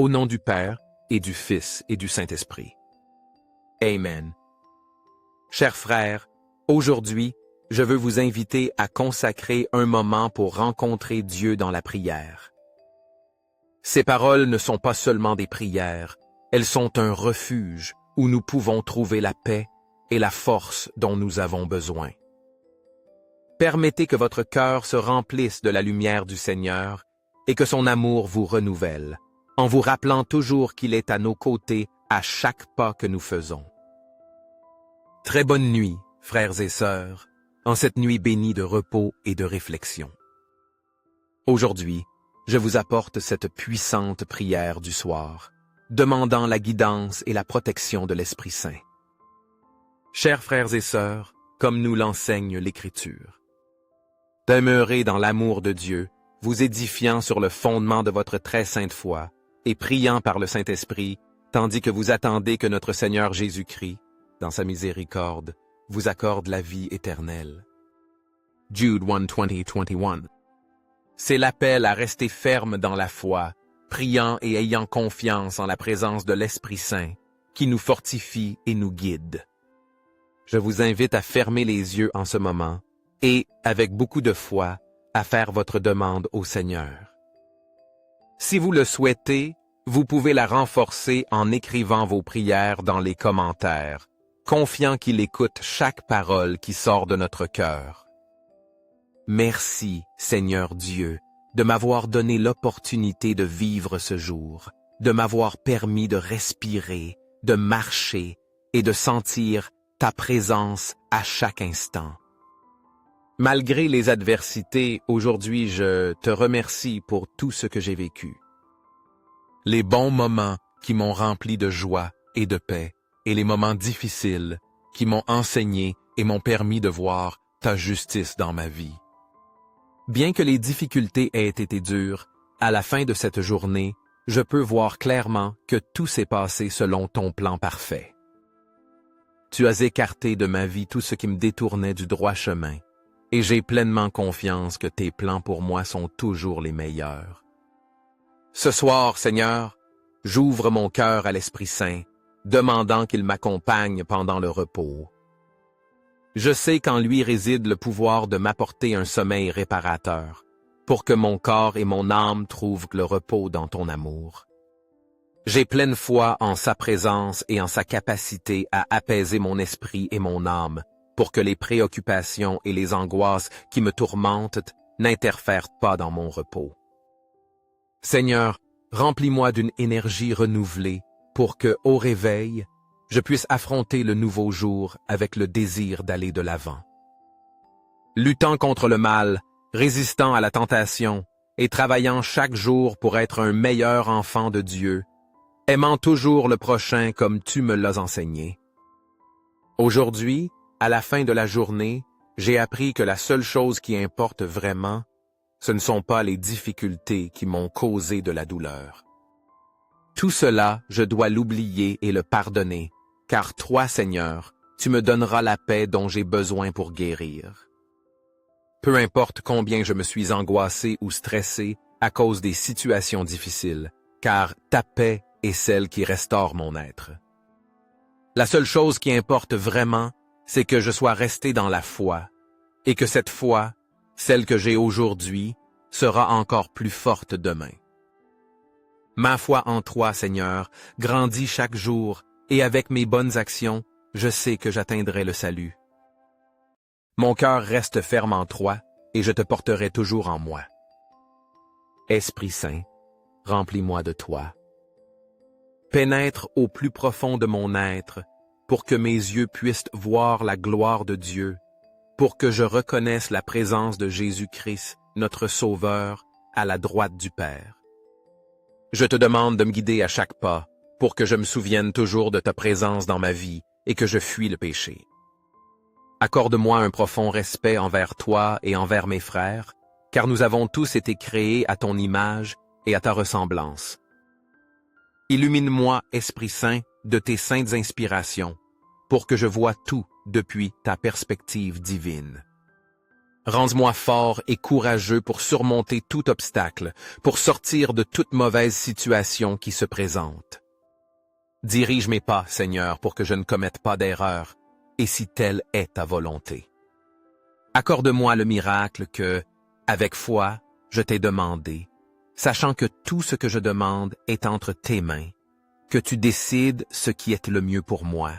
Au nom du Père, et du Fils, et du Saint-Esprit. Amen. Chers frères, aujourd'hui, je veux vous inviter à consacrer un moment pour rencontrer Dieu dans la prière. Ces paroles ne sont pas seulement des prières, elles sont un refuge où nous pouvons trouver la paix et la force dont nous avons besoin. Permettez que votre cœur se remplisse de la lumière du Seigneur et que son amour vous renouvelle, en vous rappelant toujours qu'il est à nos côtés à chaque pas que nous faisons. Très bonne nuit, frères et sœurs, en cette nuit bénie de repos et de réflexion. Aujourd'hui, je vous apporte cette puissante prière du soir, demandant la guidance et la protection de l'Esprit Saint. Chers frères et sœurs, comme nous l'enseigne l'Écriture, demeurez dans l'amour de Dieu, vous édifiant sur le fondement de votre très sainte foi et priant par le Saint-Esprit, tandis que vous attendez que notre Seigneur Jésus-Christ, dans sa miséricorde, vous accorde la vie éternelle. Jude 1:20-21. C'est l'appel à rester ferme dans la foi, priant et ayant confiance en la présence de l'Esprit Saint, qui nous fortifie et nous guide. Je vous invite à fermer les yeux en ce moment et, avec beaucoup de foi, à faire votre demande au Seigneur. Si vous le souhaitez, vous pouvez la renforcer en écrivant vos prières dans les commentaires, confiant qu'il écoute chaque parole qui sort de notre cœur. Merci, Seigneur Dieu, de m'avoir donné l'opportunité de vivre ce jour, de m'avoir permis de respirer, de marcher et de sentir ta présence à chaque instant. Malgré les adversités, aujourd'hui je te remercie pour tout ce que j'ai vécu. Les bons moments qui m'ont rempli de joie et de paix, et les moments difficiles qui m'ont enseigné et m'ont permis de voir ta justice dans ma vie. Bien que les difficultés aient été dures, à la fin de cette journée, je peux voir clairement que tout s'est passé selon ton plan parfait. Tu as écarté de ma vie tout ce qui me détournait du droit chemin, et j'ai pleinement confiance que tes plans pour moi sont toujours les meilleurs. Ce soir, Seigneur, j'ouvre mon cœur à l'Esprit Saint, demandant qu'il m'accompagne pendant le repos. Je sais qu'en lui réside le pouvoir de m'apporter un sommeil réparateur, pour que mon corps et mon âme trouvent le repos dans ton amour. J'ai pleine foi en sa présence et en sa capacité à apaiser mon esprit et mon âme, pour que les préoccupations et les angoisses qui me tourmentent n'interfèrent pas dans mon repos. Seigneur, remplis-moi d'une énergie renouvelée pour que, au réveil, je puisse affronter le nouveau jour avec le désir d'aller de l'avant. Luttant contre le mal, résistant à la tentation et travaillant chaque jour pour être un meilleur enfant de Dieu, aimant toujours le prochain comme tu me l'as enseigné. Aujourd'hui, à la fin de la journée, j'ai appris que la seule chose qui importe vraiment, ce ne sont pas les difficultés qui m'ont causé de la douleur. Tout cela, je dois l'oublier et le pardonner, car toi, Seigneur, tu me donneras la paix dont j'ai besoin pour guérir. Peu importe combien je me suis angoissé ou stressé à cause des situations difficiles, car ta paix est celle qui restaure mon être. La seule chose qui importe vraiment, c'est que je sois resté dans la foi, et que cette foi, celle que j'ai aujourd'hui, sera encore plus forte demain. Ma foi en toi, Seigneur, grandit chaque jour, et avec mes bonnes actions, je sais que j'atteindrai le salut. Mon cœur reste ferme en toi, et je te porterai toujours en moi. Esprit Saint, remplis-moi de toi. Pénètre au plus profond de mon être, pour que mes yeux puissent voir la gloire de Dieu, pour que je reconnaisse la présence de Jésus-Christ, notre Sauveur, à la droite du Père. Je te demande de me guider à chaque pas, pour que je me souvienne toujours de ta présence dans ma vie et que je fuis le péché. Accorde-moi un profond respect envers toi et envers mes frères, car nous avons tous été créés à ton image et à ta ressemblance. Illumine-moi, Esprit Saint, de tes saintes inspirations, pour que je voie tout depuis ta perspective divine. Rends-moi fort et courageux pour surmonter tout obstacle, pour sortir de toute mauvaise situation qui se présente. Dirige mes pas, Seigneur, pour que je ne commette pas d'erreur, et si telle est ta volonté. Accorde-moi le miracle que, avec foi, je t'ai demandé, sachant que tout ce que je demande est entre tes mains, que tu décides ce qui est le mieux pour moi.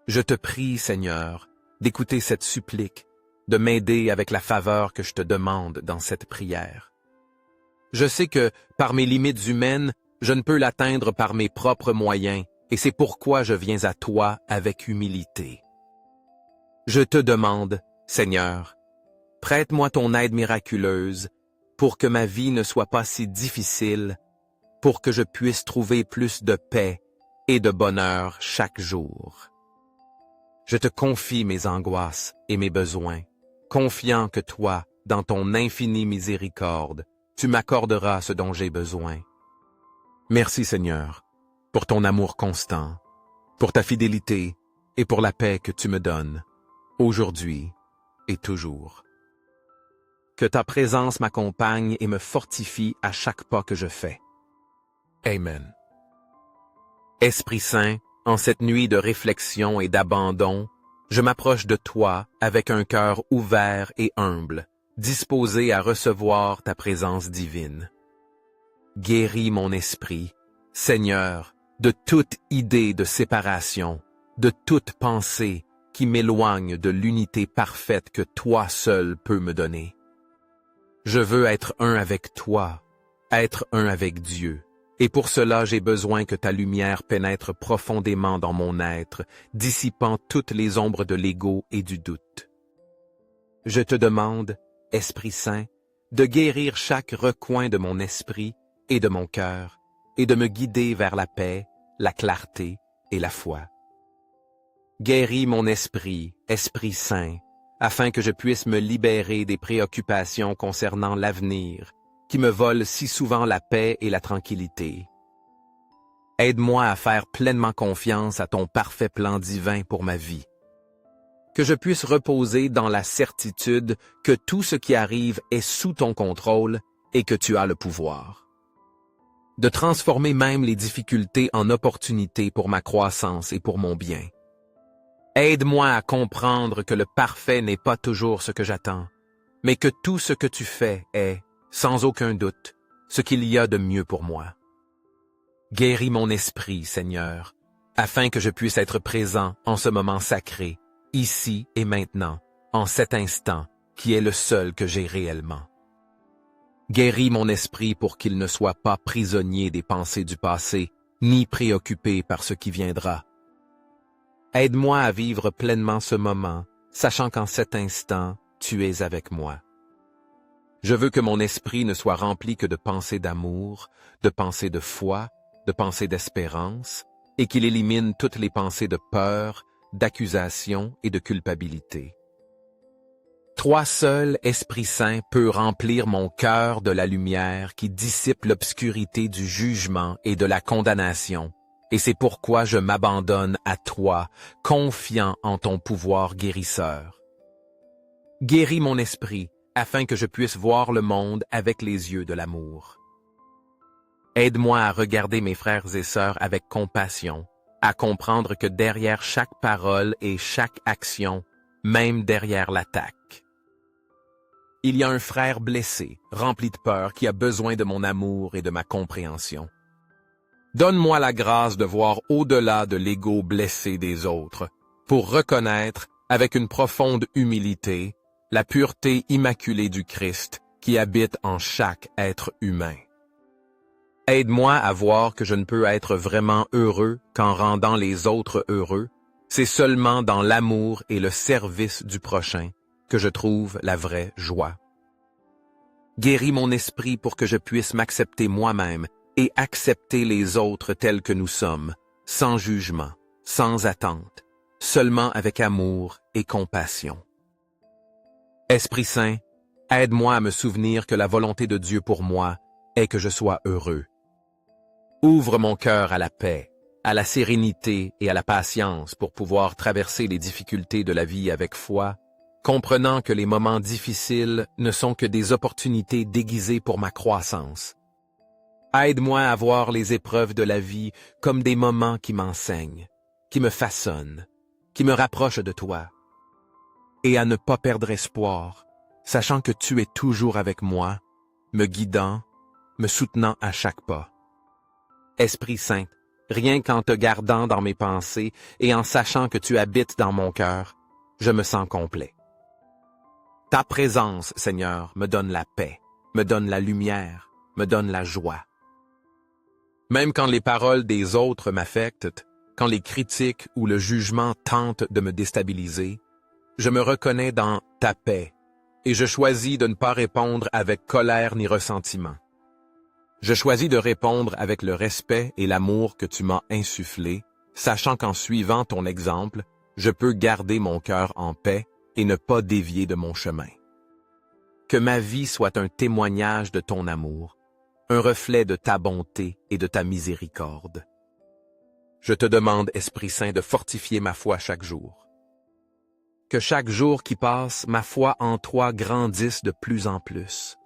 Je te prie, Seigneur, d'écouter cette supplique, de m'aider avec la faveur que je te demande dans cette prière. Je sais que, par mes limites humaines, je ne peux l'atteindre par mes propres moyens, et c'est pourquoi je viens à toi avec humilité. Je te demande, Seigneur, prête-moi ton aide miraculeuse pour que ma vie ne soit pas si difficile, pour que je puisse trouver plus de paix et de bonheur chaque jour. Je te confie mes angoisses et mes besoins, confiant que toi, dans ton infinie miséricorde, tu m'accorderas ce dont j'ai besoin. Merci Seigneur, pour ton amour constant, pour ta fidélité et pour la paix que tu me donnes, aujourd'hui et toujours. Que ta présence m'accompagne et me fortifie à chaque pas que je fais. Amen. Esprit Saint, en cette nuit de réflexion et d'abandon, je m'approche de toi avec un cœur ouvert et humble, disposé à recevoir ta présence divine. Guéris mon esprit, Seigneur, de toute idée de séparation, de toute pensée qui m'éloigne de l'unité parfaite que toi seul peux me donner. Je veux être un avec toi, être un avec Dieu, et pour cela j'ai besoin que ta lumière pénètre profondément dans mon être, dissipant toutes les ombres de l'ego et du doute. Je te demande, Esprit Saint, de guérir chaque recoin de mon esprit et de mon cœur, et de me guider vers la paix, la clarté et la foi. Guéris mon esprit, Esprit Saint, afin que je puisse me libérer des préoccupations concernant l'avenir, qui me volent si souvent la paix et la tranquillité. Aide-moi à faire pleinement confiance à ton parfait plan divin pour ma vie. Que je puisse reposer dans la certitude que tout ce qui arrive est sous ton contrôle et que tu as le pouvoir. De transformer même les difficultés en opportunités pour ma croissance et pour mon bien. Aide-moi à comprendre que le parfait n'est pas toujours ce que j'attends, mais que tout ce que tu fais est, sans aucun doute, ce qu'il y a de mieux pour moi. Guéris mon esprit, Seigneur, afin que je puisse être présent en ce moment sacré, ici et maintenant, en cet instant, qui est le seul que j'ai réellement. Guéris mon esprit pour qu'il ne soit pas prisonnier des pensées du passé, ni préoccupé par ce qui viendra. Aide-moi à vivre pleinement ce moment, sachant qu'en cet instant, tu es avec moi. Je veux que mon esprit ne soit rempli que de pensées d'amour, de pensées de foi, de pensées d'espérance, et qu'il élimine toutes les pensées de peur, d'accusation et de culpabilité. Toi seul, Esprit Saint, peux remplir mon cœur de la lumière qui dissipe l'obscurité du jugement et de la condamnation, et c'est pourquoi je m'abandonne à toi, confiant en ton pouvoir guérisseur. Guéris mon esprit, afin que je puisse voir le monde avec les yeux de l'amour. Aide-moi à regarder mes frères et sœurs avec compassion, à comprendre que derrière chaque parole et chaque action, même derrière l'attaque, il y a un frère blessé, rempli de peur, qui a besoin de mon amour et de ma compréhension. Donne-moi la grâce de voir au-delà de l'ego blessé des autres, pour reconnaître, avec une profonde humilité, la pureté immaculée du Christ qui habite en chaque être humain. Aide-moi à voir que je ne peux être vraiment heureux qu'en rendant les autres heureux. C'est seulement dans l'amour et le service du prochain que je trouve la vraie joie. Guéris mon esprit pour que je puisse m'accepter moi-même et accepter les autres tels que nous sommes, sans jugement, sans attente, seulement avec amour et compassion. Esprit Saint, aide-moi à me souvenir que la volonté de Dieu pour moi est que je sois heureux. Ouvre mon cœur à la paix, à la sérénité et à la patience pour pouvoir traverser les difficultés de la vie avec foi, comprenant que les moments difficiles ne sont que des opportunités déguisées pour ma croissance. Aide-moi à voir les épreuves de la vie comme des moments qui m'enseignent, qui me façonnent, qui me rapprochent de toi, et à ne pas perdre espoir, sachant que tu es toujours avec moi, me guidant, me soutenant à chaque pas. Esprit Saint, rien qu'en te gardant dans mes pensées et en sachant que tu habites dans mon cœur, je me sens complet. Ta présence, Seigneur, me donne la paix, me donne la lumière, me donne la joie. Même quand les paroles des autres m'affectent, quand les critiques ou le jugement tentent de me déstabiliser, je me reconnais dans ta paix et je choisis de ne pas répondre avec colère ni ressentiment. Je choisis de répondre avec le respect et l'amour que tu m'as insufflé, sachant qu'en suivant ton exemple, je peux garder mon cœur en paix et ne pas dévier de mon chemin. Que ma vie soit un témoignage de ton amour, un reflet de ta bonté et de ta miséricorde. Je te demande, Esprit Saint, de fortifier ma foi chaque jour. Que chaque jour qui passe, ma foi en toi grandisse de plus en plus.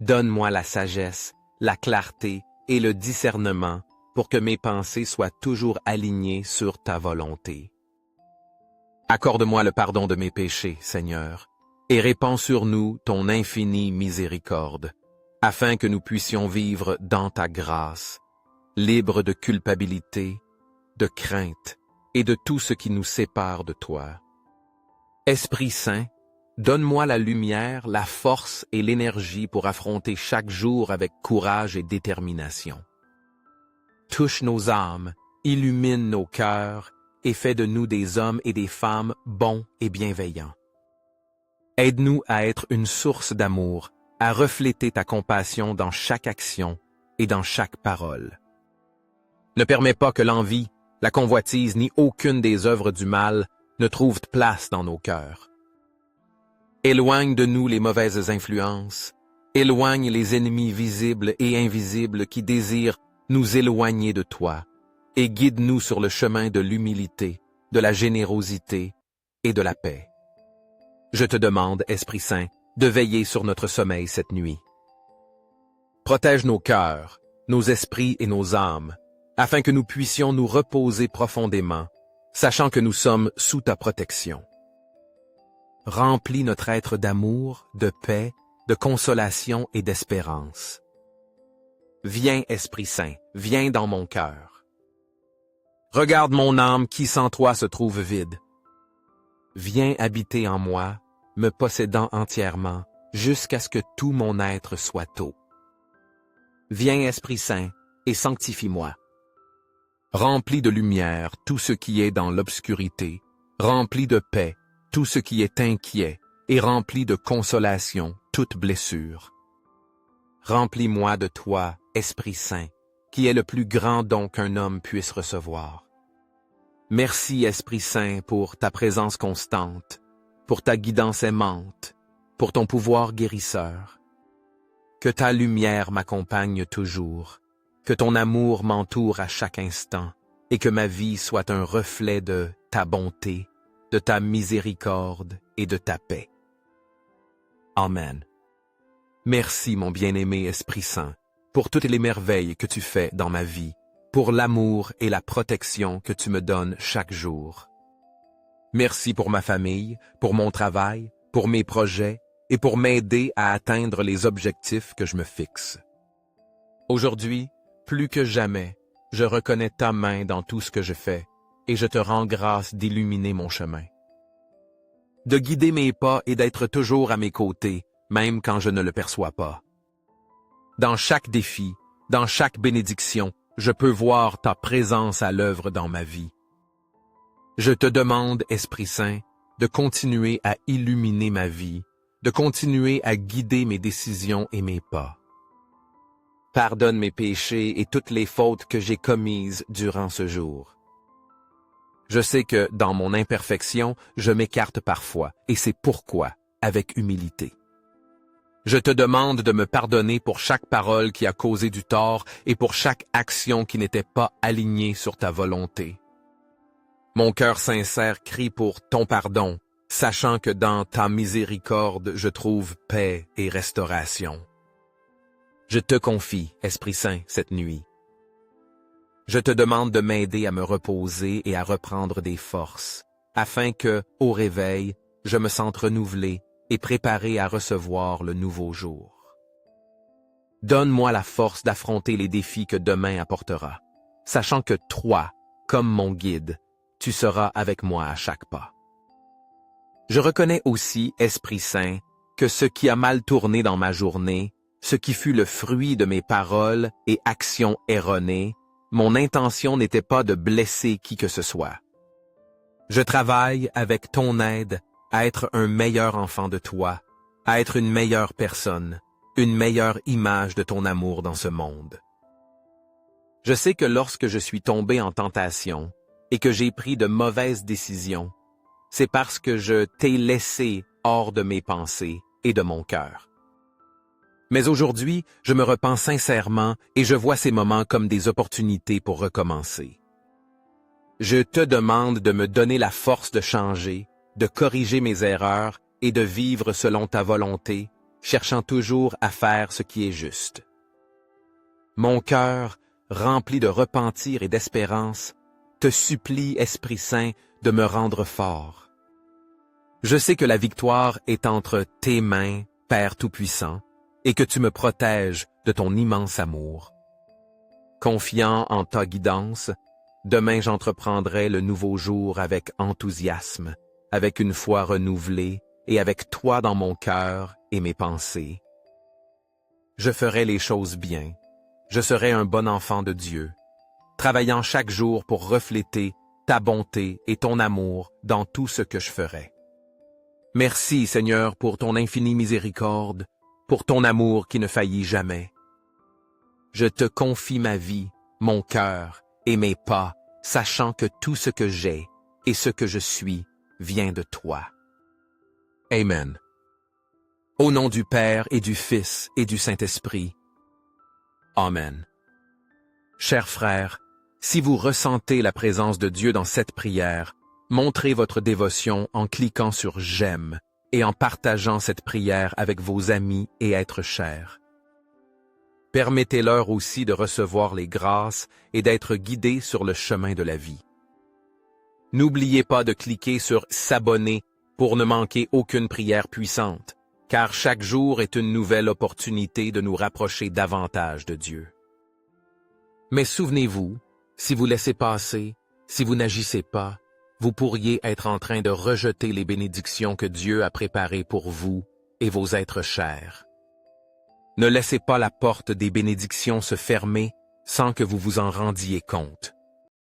Donne-moi la sagesse, la clarté et le discernement pour que mes pensées soient toujours alignées sur ta volonté. Accorde-moi le pardon de mes péchés, Seigneur, et répands sur nous ton infinie miséricorde, afin que nous puissions vivre dans ta grâce, libres de culpabilité, de crainte et de tout ce qui nous sépare de toi. Esprit Saint, donne-moi la lumière, la force et l'énergie pour affronter chaque jour avec courage et détermination. Touche nos âmes, illumine nos cœurs et fais de nous des hommes et des femmes bons et bienveillants. Aide-nous à être une source d'amour, à refléter ta compassion dans chaque action et dans chaque parole. Ne permets pas que l'envie, la convoitise ni aucune des œuvres du mal ne trouvent place dans nos cœurs. Éloigne de nous les mauvaises influences, éloigne les ennemis visibles et invisibles qui désirent nous éloigner de toi, et guide-nous sur le chemin de l'humilité, de la générosité et de la paix. Je te demande, Esprit Saint, de veiller sur notre sommeil cette nuit. Protège nos cœurs, nos esprits et nos âmes, afin que nous puissions nous reposer profondément, sachant que nous sommes sous ta protection. Remplis notre être d'amour, de paix, de consolation et d'espérance. Viens, Esprit Saint, viens dans mon cœur. Regarde mon âme qui sans toi se trouve vide. Viens habiter en moi, me possédant entièrement, jusqu'à ce que tout mon être soit tau. Viens, Esprit Saint, et sanctifie-moi. Remplis de lumière tout ce qui est dans l'obscurité, remplis de paix tout ce qui est inquiet, et remplis de consolation toute blessure. Remplis-moi de toi, Esprit Saint, qui est le plus grand don qu'un homme puisse recevoir. Merci, Esprit Saint, pour ta présence constante, pour ta guidance aimante, pour ton pouvoir guérisseur. Que ta lumière m'accompagne toujours, que ton amour m'entoure à chaque instant, et que ma vie soit un reflet de ta bonté, de ta miséricorde et de ta paix. Amen. Merci, mon bien-aimé Esprit Saint, pour toutes les merveilles que tu fais dans ma vie, pour l'amour et la protection que tu me donnes chaque jour. Merci pour ma famille, pour mon travail, pour mes projets et pour m'aider à atteindre les objectifs que je me fixe. Aujourd'hui, plus que jamais, je reconnais ta main dans tout ce que je fais et je te rends grâce d'illuminer mon chemin. De guider mes pas et d'être toujours à mes côtés, même quand je ne le perçois pas. Dans chaque défi, dans chaque bénédiction, je peux voir ta présence à l'œuvre dans ma vie. Je te demande, Esprit Saint, de continuer à illuminer ma vie, de continuer à guider mes décisions et mes pas. Pardonne mes péchés et toutes les fautes que j'ai commises durant ce jour. Je sais que, dans mon imperfection, je m'écarte parfois, et c'est pourquoi, avec humilité. Je te demande de me pardonner pour chaque parole qui a causé du tort et pour chaque action qui n'était pas alignée sur ta volonté. Mon cœur sincère crie pour ton pardon, sachant que dans ta miséricorde je trouve paix et restauration. Je te confie, Esprit Saint, cette nuit. Je te demande de m'aider à me reposer et à reprendre des forces, afin que, au réveil, je me sente renouvelé et préparé à recevoir le nouveau jour. Donne-moi la force d'affronter les défis que demain apportera, sachant que toi, comme mon guide, tu seras avec moi à chaque pas. Je reconnais aussi, Esprit Saint, que ce qui a mal tourné dans ma journée, ce qui fut le fruit de mes paroles et actions erronées, mon intention n'était pas de blesser qui que ce soit. Je travaille avec ton aide à être un meilleur enfant de toi, à être une meilleure personne, une meilleure image de ton amour dans ce monde. Je sais que lorsque je suis tombé en tentation et que j'ai pris de mauvaises décisions, c'est parce que je t'ai laissé hors de mes pensées et de mon cœur. Mais aujourd'hui, je me repens sincèrement et je vois ces moments comme des opportunités pour recommencer. Je te demande de me donner la force de changer, de corriger mes erreurs et de vivre selon ta volonté, cherchant toujours à faire ce qui est juste. Mon cœur, rempli de repentir et d'espérance, te supplie, Esprit Saint, de me rendre fort. Je sais que la victoire est entre tes mains, Père Tout-Puissant, et que tu me protèges de ton immense amour. Confiant en ta guidance, demain j'entreprendrai le nouveau jour avec enthousiasme, avec une foi renouvelée et avec toi dans mon cœur et mes pensées. Je ferai les choses bien, je serai un bon enfant de Dieu, travaillant chaque jour pour refléter ta bonté et ton amour dans tout ce que je ferai. Merci, Seigneur, pour ton infinie miséricorde, pour ton amour qui ne faillit jamais. Je te confie ma vie, mon cœur et mes pas, sachant que tout ce que j'ai et ce que je suis vient de toi. Amen. Au nom du Père et du Fils et du Saint-Esprit. Amen. Chers frères, si vous ressentez la présence de Dieu dans cette prière, montrez votre dévotion en cliquant sur « J'aime » et en partageant cette prière avec vos amis et êtres chers. Permettez-leur aussi de recevoir les grâces et d'être guidés sur le chemin de la vie. N'oubliez pas de cliquer sur « S'abonner » pour ne manquer aucune prière puissante, car chaque jour est une nouvelle opportunité de nous rapprocher davantage de Dieu. Mais souvenez-vous, si vous laissez passer, si vous n'agissez pas, vous pourriez être en train de rejeter les bénédictions que Dieu a préparées pour vous et vos êtres chers. Ne laissez pas la porte des bénédictions se fermer sans que vous vous en rendiez compte.